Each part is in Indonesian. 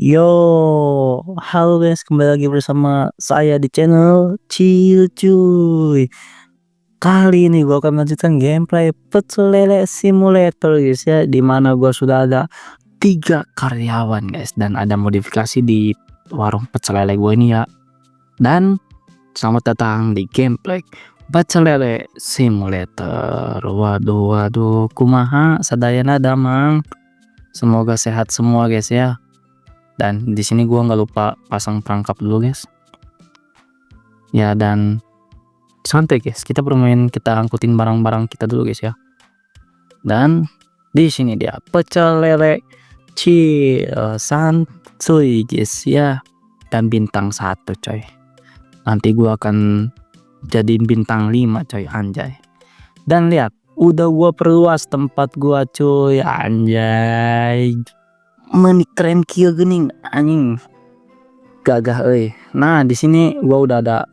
Yo, halo guys, kembali lagi bersama saya di channel Chill Cuy. Kali ini gua akan melanjutkan gameplay Pecel Lele Simulator guys ya, dimana gua sudah ada 3 karyawan guys, dan ada modifikasi di warung pecel lele gua ini ya. Dan selamat datang di gameplay Pecel Lele Simulator. Waduh, kumaha sadayana damang. Semoga sehat semua guys ya. Dan di sini gua nggak lupa pasang perangkap dulu guys. Ya, dan santai guys, kita bermain, kita angkutin barang-barang kita dulu guys ya. Dan di sini dia pecel lele santuy guys ya. Dan bintang 1 coy. Nanti gua akan jadiin bintang 5 coy, anjay. Dan lihat, udah gua perluas tempat gua cuy, anjay. Menik keren kieu geuning anjing. Gagah euy. Nah, di sini gua udah ada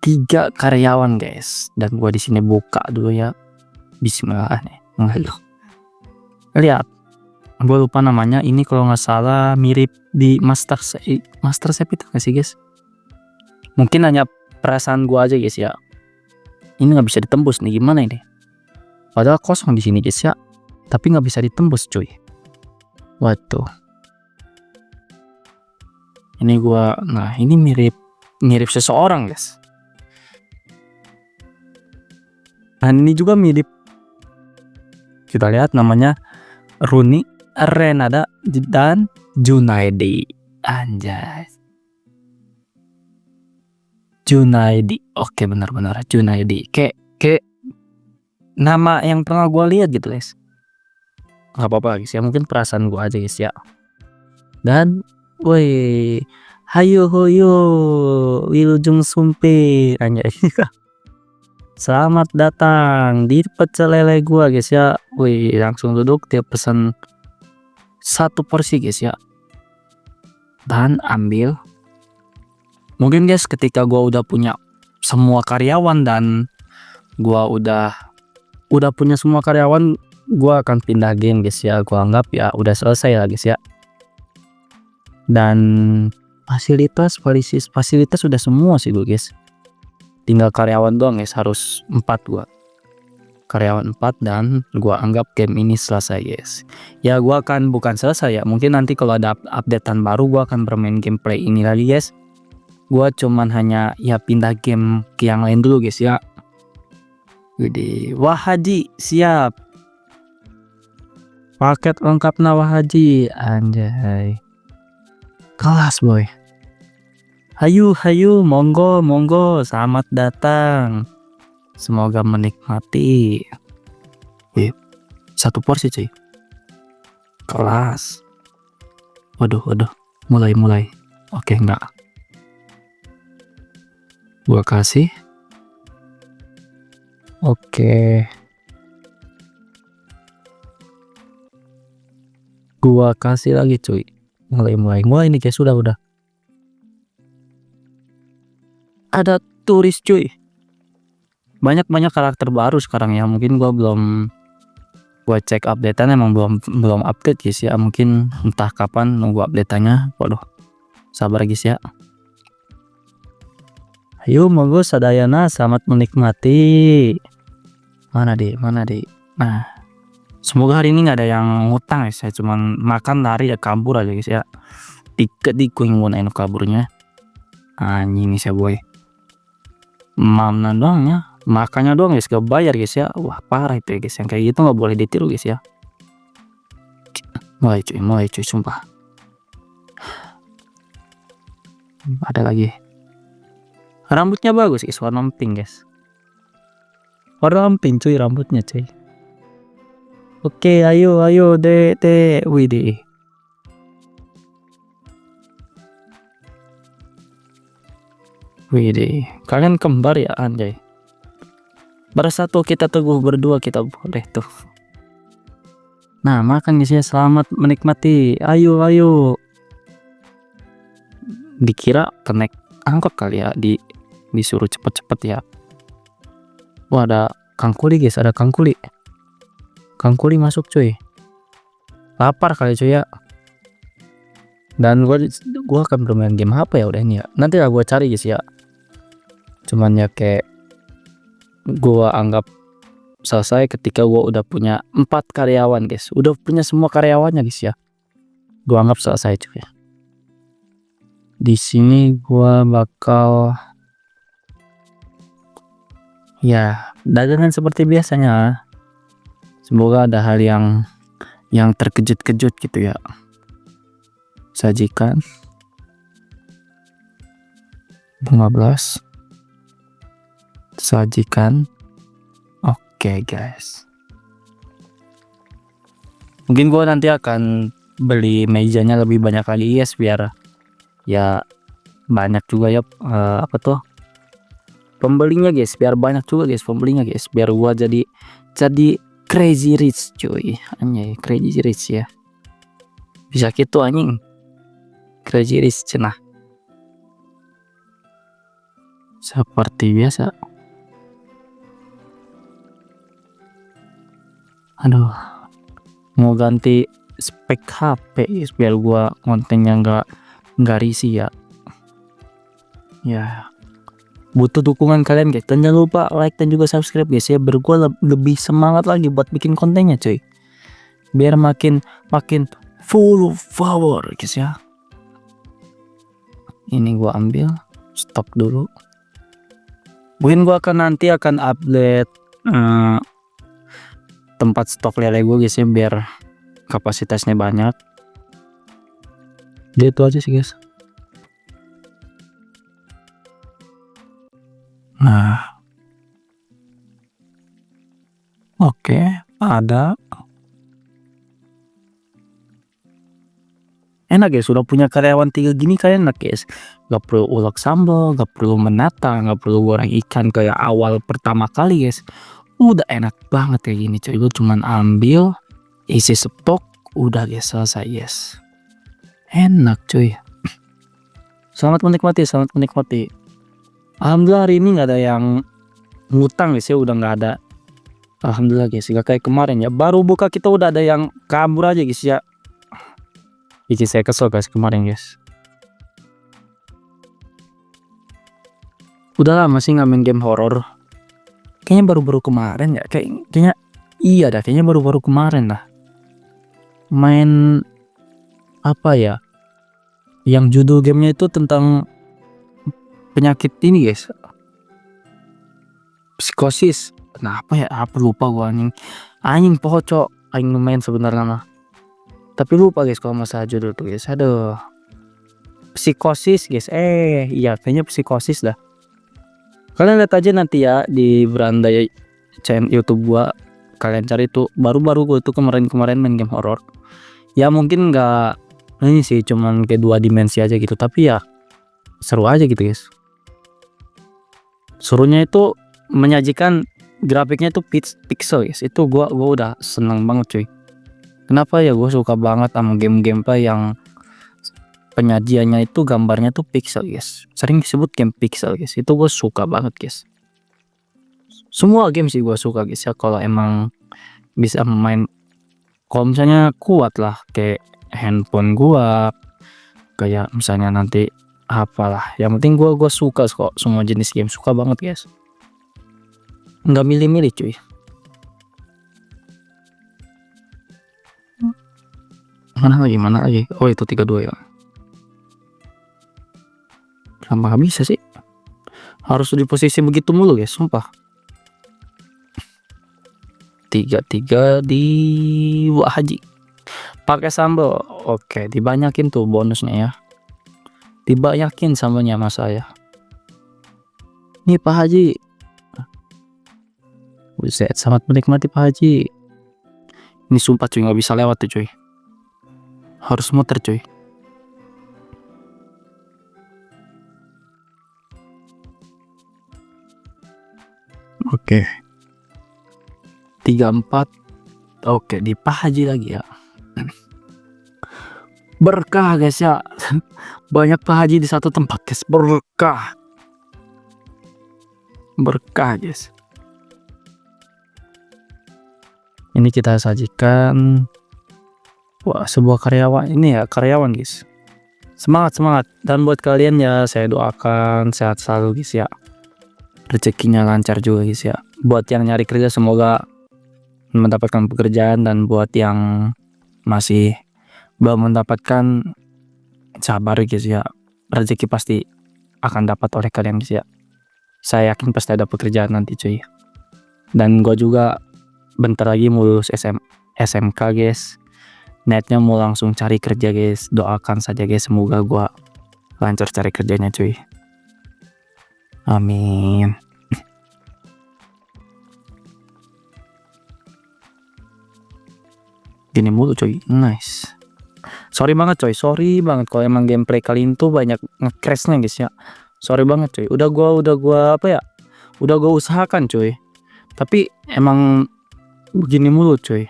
3 karyawan guys, dan gua di sini buka dulu ya. Bismillah nih. Lihat. Gua lupa namanya, ini kalau nggak salah mirip di Master Chef itu nggak sih guys? Mungkin hanya perasaan gua aja guys ya. Ini nggak bisa ditembus nih, gimana ini? Padahal kosong di sini guys ya, tapi nggak bisa ditembus cuy. Waduh. Ini gua, nah ini mirip seseorang guys. Dan ini juga mirip, kita lihat namanya Runi, Renada, dan Junaidi. Anjay, Junaidi. Oke, benar-benar Junaidi. Kayak nama yang pernah gua lihat gitu guys. Gak apa-apa guys ya, mungkin perasaan gua aja guys ya. Dan woi, hayo hoyo Wilujeng Sumpi, anjay. Selamat datang di pecel lele gua guys ya. Wih, langsung duduk, dia pesan 1 porsi guys ya. Dan ambil. Mungkin guys, ketika gua udah punya semua karyawan dan gua udah punya semua karyawan, gua akan pindah game guys ya. Gua anggap ya udah selesai lah guys ya. Dan fasilitas sudah semua sih guys. Tinggal karyawan doang guys, harus 4 gua. Karyawan 4 dan gua anggap game ini selesai guys. Ya gua akan, bukan selesai ya, mungkin nanti kalau ada updatean baru gua akan bermain gameplay ini lagi guys. Gua cuman hanya ya pindah game ke yang lain dulu guys ya. Widih, wah haji siap. Paket lengkap wah haji, anjay. Kelas boy. Hayu, monggo, selamat datang. Semoga menikmati. 1 porsi cuy. Kelas. Waduh, mulai. Oke, enggak. Gua kasih. Oke. Gua kasih lagi cuy. Mulai. Wah, ini guys sudah. Ada turis cuy. Banyak karakter baru sekarang ya. Mungkin gua cek updatean, emang belum update guys ya. Mungkin entah kapan nunggu updateannya. Waduh. Sabar guys ya. Ayo monggo sadayana, selamat menikmati. Mana deh. Nah, semoga hari ini nggak ada yang ngutang ya. Saya cuman makan lari ya, kabur aja guys ya. Tiket di kuing anu kaburnya. Anjing nih saya boy. Mamna doang ya, makannya doang guys, gak bayar guys ya. Wah parah itu ya guys, yang kayak gitu nggak boleh ditiru guys ya. Mulai cuy sumpah. Ada lagi. Rambutnya bagus guys, warna pink guys. Warna pink cuy rambutnya cuy. Oke, ayo deh. Widih. Widih, kalian kembar ya anjay. Bersatu kita teguh, berdua kita boleh tuh. Nah, makan guys ya, selamat menikmati. Ayo. Dikira kenek angkot kali ya, disuruh cepet-cepet ya. Wah, ada kangkuli guys, ada kangkuli. Kangkuli masuk cuy. Lapar kali cuy ya. Dan gua akan bermain game apa ya udah ini ya. Nanti lah gua cari guys ya. Cuman ya kayak gua anggap selesai ketika gua udah punya 4 karyawan guys. Udah punya semua karyawannya guys ya. Gua anggap selesai cuy. Di sini gua bakal ya dagangan seperti biasanya. Semoga ada hal yang terkejut-kejut gitu ya. Sajikan 15. Sajikan. Oke guys. Mungkin gua nanti akan beli mejanya lebih banyak lagi guys biar ya banyak juga ya apa tuh pembelinya guys, biar banyak juga guys pembelinya guys, biar gua jadi crazy rich cuy. Anjay, crazy rich ya. Bisa gitu anjing. Crazy rich cenah. Seperti biasa. Aduh. Mau ganti spek HP guys biar gua kontennya nggak risih ya. Ya. Butuh dukungan kalian guys, dan jangan lupa like dan juga subscribe guys ya, biar gua lebih semangat lagi buat bikin kontennya cuy, biar makin full power guys ya. Ini gua ambil, stop dulu. Mungkin gua nanti akan update tempat stok lele gua guys ya, biar kapasitasnya banyak. Gitu aja sih guys. Nah, oke, ada. Enak guys, sudah punya karyawan 3 gini kalian enak guys. Gak perlu ulek sambal, gak perlu menata, gak perlu goreng ikan kayak awal pertama kali guys. Udah enak banget kayak gini cuy. Lu cuman ambil, isi stok, udah guys selesai guys. Enak cuy. Selamat menikmati, selamat menikmati. Alhamdulillah hari ini nggak ada yang ngutang guys ya, udah nggak ada. Alhamdulillah guys, gak kayak kemarin ya. Baru buka kita udah ada yang kabur aja guys ya. Bikin saya kesel guys kemarin guys. Udah lama sih nggak main game horor. Kayaknya baru-baru kemarin ya. Kayaknya iya dah, kayaknya baru-baru kemarin lah. Main apa ya? Yang judul gamenya itu tentang penyakit ini guys, psikosis. Nah apa ya, apa lupa gua anjing pocok aing main sebenarnya mah, tapi lupa guys kalau masalah judul tuh guys. Aduh, psikosis guys. Iya kayaknya psikosis dah. Kalian lihat aja nanti ya di beranda channel YouTube gua, kalian cari tuh baru-baru gua tuh kemarin main game horor. Ya mungkin nggak ini sih, cuman kayak 2 dimensi aja gitu, tapi ya seru aja gitu guys. Suruhnya itu menyajikan grafiknya tuh pixel guys. Itu gua udah seneng banget cuy. Kenapa ya, gua suka banget sama game-game yang penyajiannya itu gambarnya tuh pixel guys. Sering disebut game pixel guys. Itu gua suka banget guys. Semua game sih gua suka guys ya, kalau emang bisa main. Kalau misalnya kuat lah kayak handphone gua, kayak misalnya nanti apalah, yang penting gua suka kok semua jenis game, suka banget guys, nggak milih-milih cuy. Mana lagi oh itu 32 ya. Kenapa nggak bisa sih, harus di posisi begitu mulu guys, sumpah. 33 di Wak Haji pakai sambal. Oke, dibanyakin tuh bonusnya ya, dibanyakin sambalnya sama saya nih Pak Haji. Buset, selamat menikmati Pak Haji. Ini sumpah cuy, nggak bisa lewat tuh cuy, harus muter cuy. Oke, 34. Oke, di Pak Haji lagi ya. Berkah guys ya. Banyak Pak Haji di satu tempat guys, berkah guys. Ini kita sajikan, wah sebuah karyawan, ini ya karyawan guys. Semangat dan buat kalian ya saya doakan sehat selalu guys ya, rezekinya lancar juga guys ya. Buat yang nyari kerja semoga mendapatkan pekerjaan, dan buat yang masih belum mendapatkan sabar guys ya, rezeki pasti akan dapat oleh kalian guys ya. Saya yakin pasti ada pekerjaan nanti cuy. Dan gua juga bentar lagi mau lulus SMK guys, niatnya mau langsung cari kerja guys. Doakan saja guys, semoga gua lancar cari kerjanya cuy, amin. Gini mulu cuy, nice. Sorry banget kalau emang gameplay kali ini tuh banyak nge-crashnya guys ya. Sorry banget cuy, udah gua apa ya, udah gua usahakan cuy, tapi emang begini mulu cuy.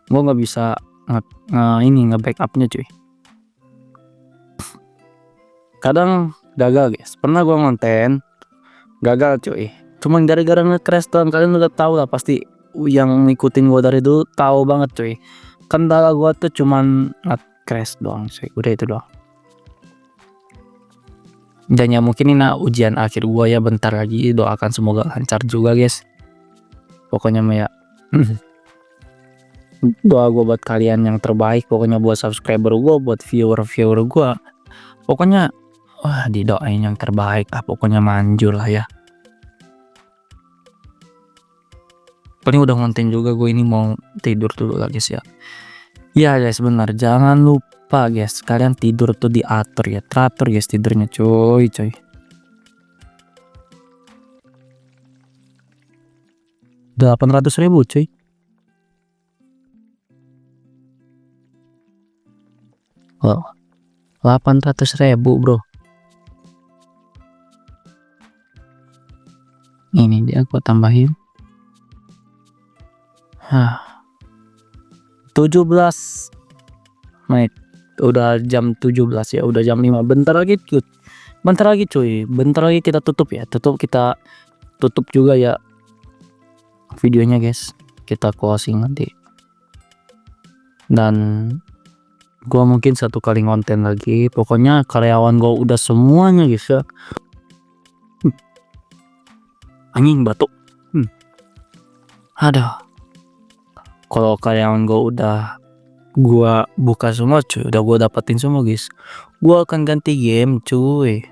Gua nggak bisa nge-backupnya cuy. Kadang gagal guys, pernah gua ngonten gagal cuy, cuman gara-gara nge-crash doang. Kalian udah tahu lah pasti, yang ngikutin gua dari dulu tahu banget cuy. Kendala gua tuh cuman nge-crash doang cuy, udah itu doang. Dan ya mungkin ini ujian akhir gua ya, bentar lagi. Doakan semoga lancar juga guys. Pokoknya mah ya doa gua buat kalian yang terbaik, pokoknya buat subscriber gua, buat viewer gua. Pokoknya wah didoain yang terbaik lah, pokoknya manjur lah ya. Paling udah ngonten juga gue, ini mau tidur dulu lah guys ya. Ya guys benar, jangan lupa guys, kalian tidur tuh diatur ya, teratur guys tidurnya cuy. 800.000 cuy. Wow, 800.000 bro. Ini dia gua tambahin. 17 menit, udah jam 17 ya, udah jam 5. Bentar lagi cuy, bentar lagi kita tutup ya, kita tutup juga ya videonya guys, kita closing nanti. Dan gua mungkin satu kali ngonten lagi, pokoknya karyawan gua udah semuanya guys ya. Anjing batuk. Aduh, kalau karyawan gua buka semua cuy, udah gua dapetin semua guys, gua akan ganti game cuy.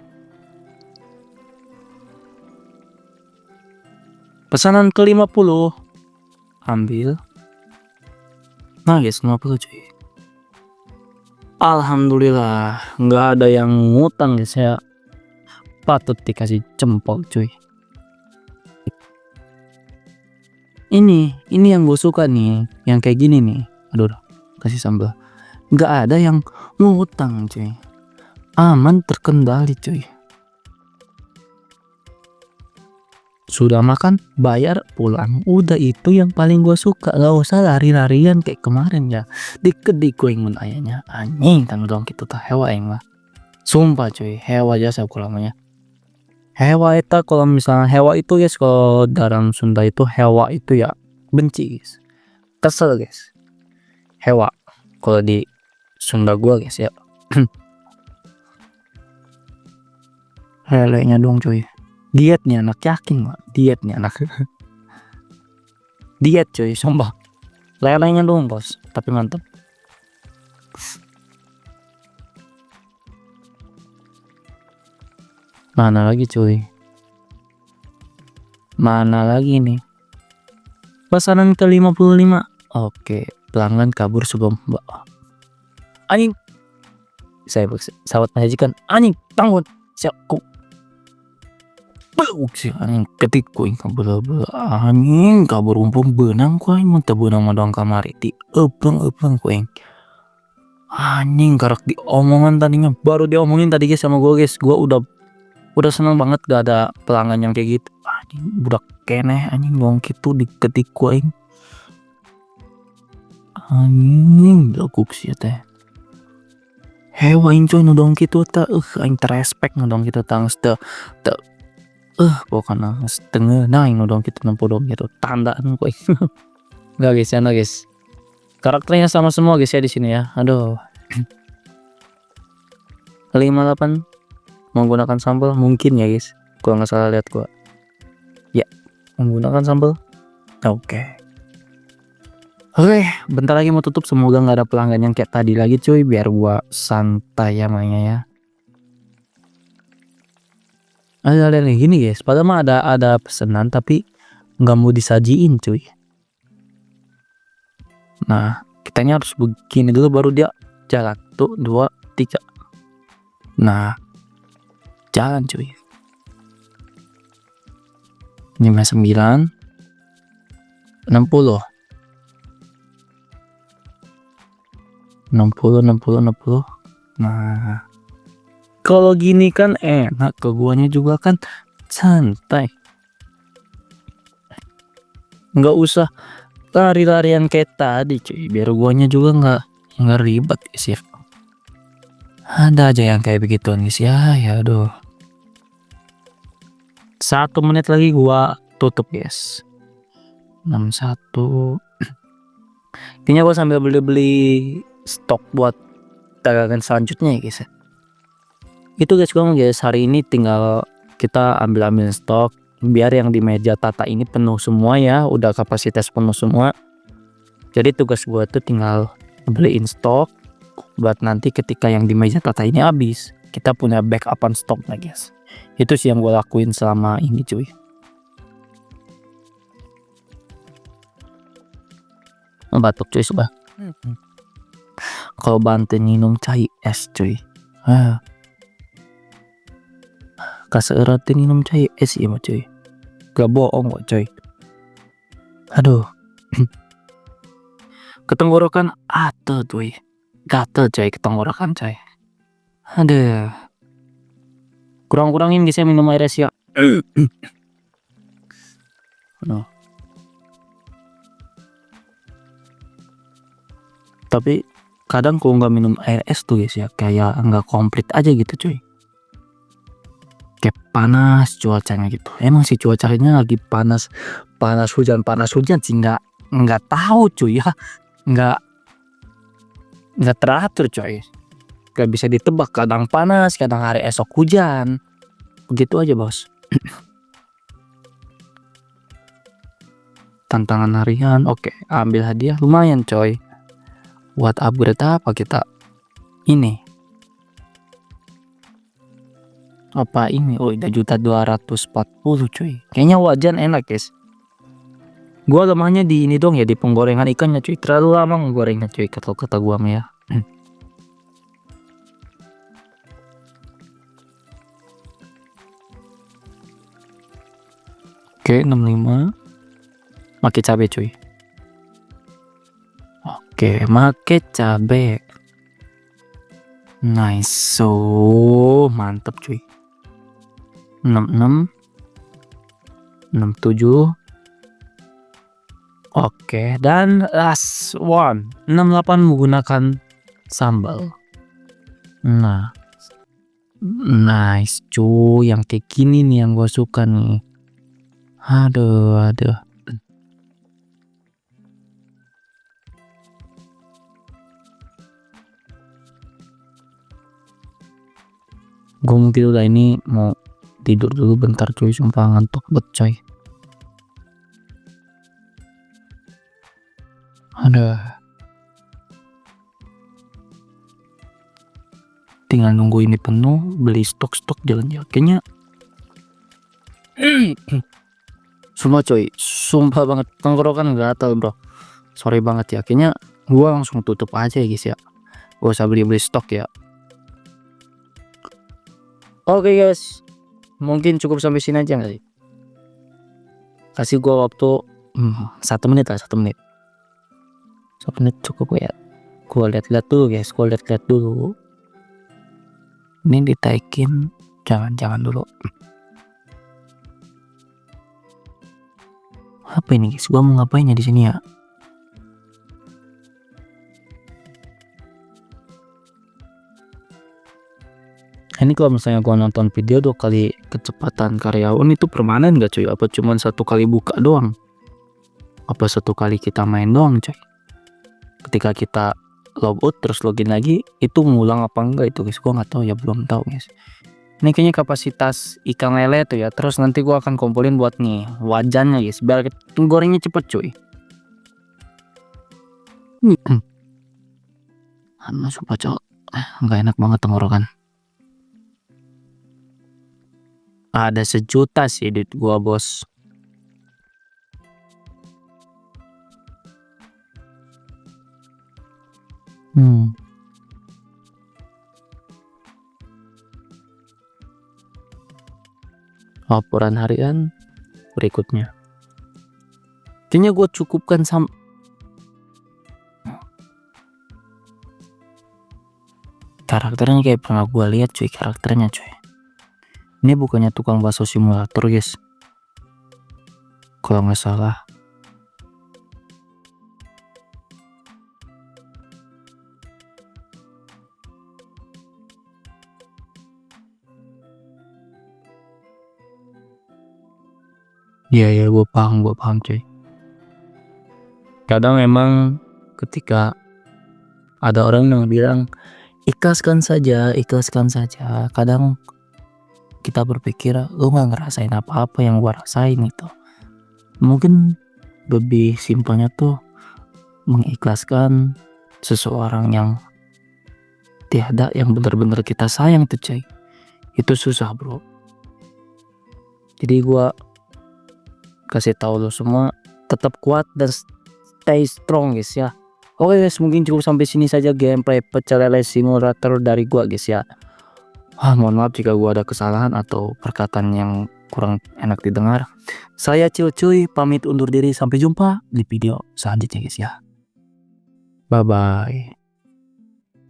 Pesanan ke 50 ambil. Nah guys 50 cuy, alhamdulillah nggak ada yang ngutang guys ya, patut dikasih jempol cuy. Ini yang gue suka nih, yang kayak gini nih. Aduh, kasih sambal. Nggak ada yang ngutang cuy, aman terkendali cuy. Sudah makan, bayar, pulang. Udah itu yang paling gue suka. Gak usah lari-larian kayak kemarin ya. Dikit gue ingin ayahnya. Anjing kan dong gitu tah hewa yang lah. Sumpah cuy, hewa aja saya lamanya. Hewa itu kalau misalnya hewa itu guys, kalau dalam Sunda itu hewa itu ya benci guys, kesel guys. Hewa kalau di Sunda gua guys ya. Lelenya dong cuy, diet nih anak, yakin gak diet nih anak. Diet cuy, sumpah. Lelenya dong bos, tapi mantap. Mana lagi cuy, mana lagi nih, pesanan ke 55. Oke, pelanggan kabur sebelum anjing, saya sawat menyajikan anjing tanggung siapku sih anjing ketik kuing kabur anjing kabur umpung benang kuing muntah benang madong kamari di epeng kuing anjing karak di omongan tadinya, baru diomongin tadi guys sama gue guys, gue udah seneng banget gak ada pelanggan yang kayak gitu. Anjing budak keneh anjing dong gitu diketik kuing anjing gakuk sih teh hewa coy nodong gitu ta aing terespek nodong gitu tangs te pokoknya setengah nah nodong gitu nempodong gitu tandaan kuing. Enggak guys ya, no guys, karakternya sama semua guys ya di sini ya. Aduh. 58 menggunakan sambal mungkin ya guys, gua nggak salah lihat gua ya, menggunakan sambal. Oke, bentar lagi mau tutup, semoga nggak ada pelanggan yang kayak tadi lagi cuy, biar gua santai ya mainnya ya. Ada yang gini guys, padahal mah ada pesanan tapi nggak mau disajiin cuy. Nah kitanya harus begini dulu baru dia jalan, tuh 2 3, nah jalan cuy. 59 60 60 60. Nah kalau gini kan enak, ke guanya juga kan santai, nggak usah lari-larian kayak tadi cuy, biar guanya juga nggak ribet guys ya. Ada aja yang kayak begituan guys ya, ya aduh. 1 menit lagi gua tutup guys. 61. Intinya gua sambil beli stok buat dagangan selanjutnya ya guys ya. Itu guys guys, hari ini tinggal kita ambil stok biar yang di meja Tata ini penuh semua ya, udah kapasitas penuh semua. Jadi tugas gua tuh tinggal beliin stok buat nanti ketika yang di meja Tata ini habis, kita punya backupan stok lah guys. Itu sih yang gua lakuin selama ini cuy. Batuk cuy sudah. Kalau Banten minum cai es cuy. Kaseratin minum cai es ya mah cuy, gak bohong kok cuy. Aduh ketenggorokan ate cuy, gatel cuy ketenggorokan cuy. Aduh kurang-kurangin guys ya minum air es ya. No. Tapi kadang kalau nggak minum air es tuh guys ya, kayak nggak komplit aja gitu cuy, kayak panas cuacanya gitu. Emang sih cuacanya lagi panas hujan sih, nggak tahu cuy ya, nggak teratur cuy, nggak bisa ditebak, kadang panas kadang hari esok hujan, begitu aja bos. Tantangan harian, oke, ambil hadiah lumayan coy. Buat upgrade apa kita ini, apa ini, oh udah 1.240.000 cuy, kayaknya wajan enak guys. Gua lemahnya di ini dong ya, di penggorengan ikannya cuy, terlalu lama ngegorengnya cuy, kata gua mah ya. Oke 65 make cabe cuy. Oke make cabe, nice, so mantep cuy. 66 67. Oke, dan last one 68 menggunakan sambal. Nah nice cuy, yang kayak gini nih yang gua suka nih. Aduh gue mungkin udah ini mau tidur dulu bentar cuy, sumpah ngantuk bet coy. Aduh tinggal nunggu ini penuh, beli stok jalan-jalan kayaknya. Semua coy, sumpah banget tenggorokan gatal bro, sorry banget ya, kayaknya gua langsung tutup aja ya guys ya, gak usah beli stok ya. Oke guys, mungkin cukup sampai sini aja nggak sih, kasih gua waktu 1 menit lah, 1 menit cukup ya. Gua lihat-lihat dulu guys, dulu ini ditaikin, jangan dulu. Apa ini guys, gua mau ngapainnya di sini ya. Ini kalau misalnya gua nonton video 2 kali kecepatan karyawan itu permanen gak cuy, apa cuman 1 kali buka doang, apa 1 kali kita main doang coy. Ketika kita logout terus login lagi, itu ngulang apa enggak itu guys, gua nggak tahu ya, belum tahu guys. Ini kayaknya kapasitas ikan lele tuh ya, terus nanti gua akan kumpulin buat nih wajannya guys, biar gorengnya cepet cuy. Sumpah cok, nggak enak banget tenggorokan. Ada 1 juta sih duit gua bos. Laporan harian berikutnya. Kayaknya gue cukupkan karakternya kayak pernah gue lihat cuy, karakternya cuy. Ini bukannya tukang bakso simulator guys, kalau nggak salah. Iya gue paham cuy. Kadang emang ketika ada orang yang bilang ikhlaskan saja, kadang kita berpikir lu nggak ngerasain apa-apa yang gua rasain itu. Mungkin lebih simpelnya tuh mengikhlaskan seseorang yang tiada yang benar-benar kita sayang tuh cuy. Itu susah bro. Jadi gua kasih tahu lo semua tetap kuat dan stay strong guys ya. Oke guys, mungkin cukup sampai sini saja gameplay pecel lele simulator dari gua guys ya. Mohon maaf jika gua ada kesalahan atau perkataan yang kurang enak didengar. Saya Cilcuy pamit undur diri, sampai jumpa di video selanjutnya guys ya. Bye bye.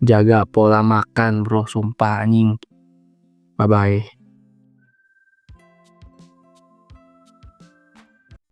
Jaga pola makan bro, sumpah anjing. Bye bye.